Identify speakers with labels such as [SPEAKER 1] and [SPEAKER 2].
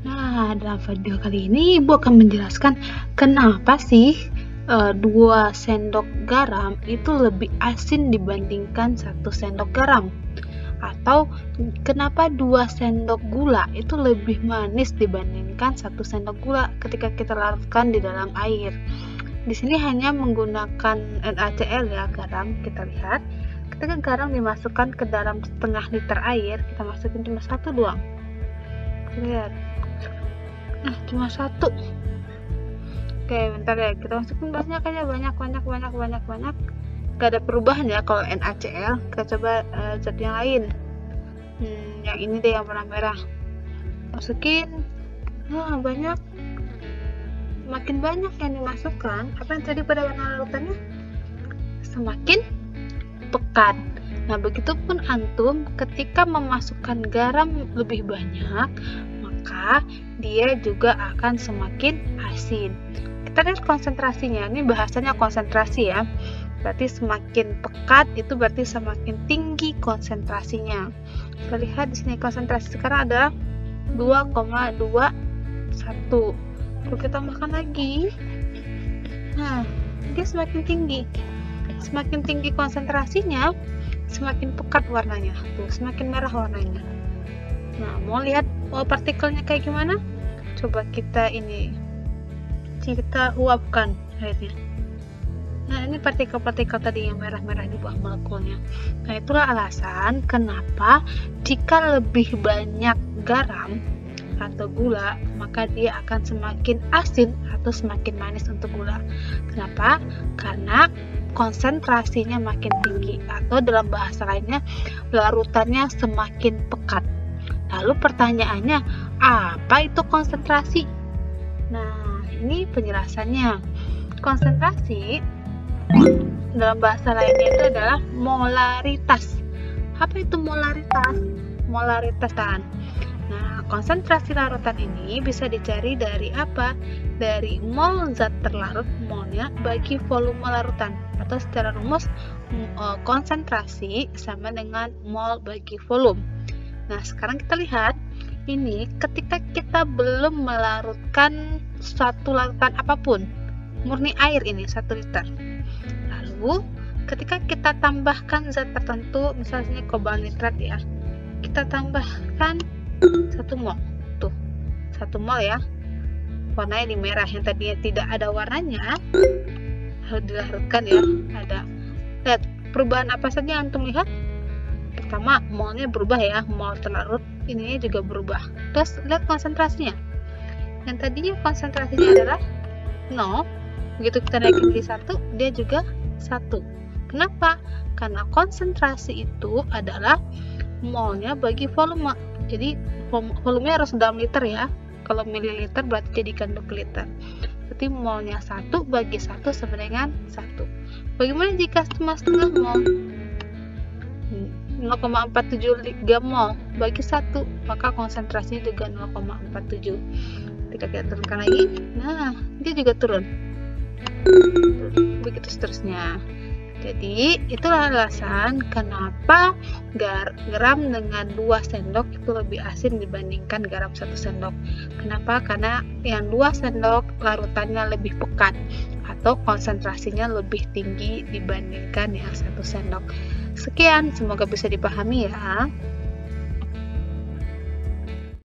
[SPEAKER 1] Nah, dalam video kali ini Ibu akan menjelaskan kenapa sih 2 sendok garam itu lebih asin dibandingkan 1 sendok garam. Atau kenapa 2 sendok gula itu lebih manis dibandingkan 1 sendok gula ketika kita larutkan di dalam air. Di sini hanya menggunakan NaCl ya, garam. Kita lihat, ketika garam dimasukkan ke dalam setengah liter air, kita masukin cuma 1 doang. Lihat, cuma 1. Oke, bentar ya, kita masukin banyak aja, banyak. Gak ada perubahan ya kalau NaCl. Kita coba zat yang lain. Yang ini deh, yang warna merah. Masukin, banyak. Makin banyak yang dimasukkan, apa yang tadi pada warna larutannya semakin pekat. Nah, begitupun antum ketika memasukkan garam lebih banyak, maka dia juga akan semakin asin. Kita lihat konsentrasinya, ini bahasanya konsentrasi ya. Berarti semakin pekat itu berarti semakin tinggi konsentrasinya. Kita lihat di sini konsentrasi sekarang adalah 2,21. Kalau kita tambahkan lagi, dia semakin tinggi. Semakin tinggi konsentrasinya, semakin pekat warnanya. Tuh, semakin merah warnanya. Nah, mau lihat partikelnya kayak gimana? Coba kita uapkan airnya. Nah, ini partikel-partikel tadi yang merah-merah di bawah molekulnya. Nah, itulah alasan kenapa jika lebih banyak garam atau gula, maka dia akan semakin asin atau semakin manis untuk gula. Kenapa? Karena konsentrasinya makin tinggi, atau dalam bahasa lainnya larutannya semakin pekat. Lalu pertanyaannya, apa itu konsentrasi? Nah, ini penjelasannya. Konsentrasi dalam bahasa lainnya itu adalah molaritas. Apa itu molaritas? Molaritas kan. Nah, konsentrasi larutan ini bisa dicari dari apa? Dari mol zat terlarut molnya bagi volume larutan. Atau secara rumus, konsentrasi sama dengan mol bagi volume. Nah, sekarang kita lihat, ini ketika kita belum melarutkan suatu larutan apapun, murni air ini 1 liter. Lalu, ketika kita tambahkan zat tertentu, misalnya kobalt nitrat ya, kita tambahkan 1 mol. Tuh, 1 mol ya. Warnanya di merah, yang tadinya tidak ada warnanya, lalu dilarutkan ya, ada. Lihat, perubahan apa saja yang antum lihat? Pertama, molnya berubah ya, mol terlarut, ininya juga berubah. Terus, lihat konsentrasinya. Yang tadinya konsentrasinya adalah 0, begitu kita naikin di 1, dia juga 1. Kenapa? Karena konsentrasi itu adalah molnya bagi volume. Jadi volumenya harus dalam liter ya. Kalau mililiter berarti jadikan liter. Berarti molnya 1 bagi 1 sama dengan 1. Bagaimana jika cuma setengah mol? 0,47 mol bagi 1, maka konsentrasinya juga 0,47. Ketika kita turunkan lagi, nah dia juga turun. Begitu seterusnya. Jadi itulah alasan kenapa garam dengan 2 sendok itu lebih asin dibandingkan garam 1 sendok. Kenapa? Karena yang 2 sendok larutannya lebih pekat atau konsentrasinya lebih tinggi dibandingkan yang 1 sendok. Sekian, semoga bisa dipahami ya.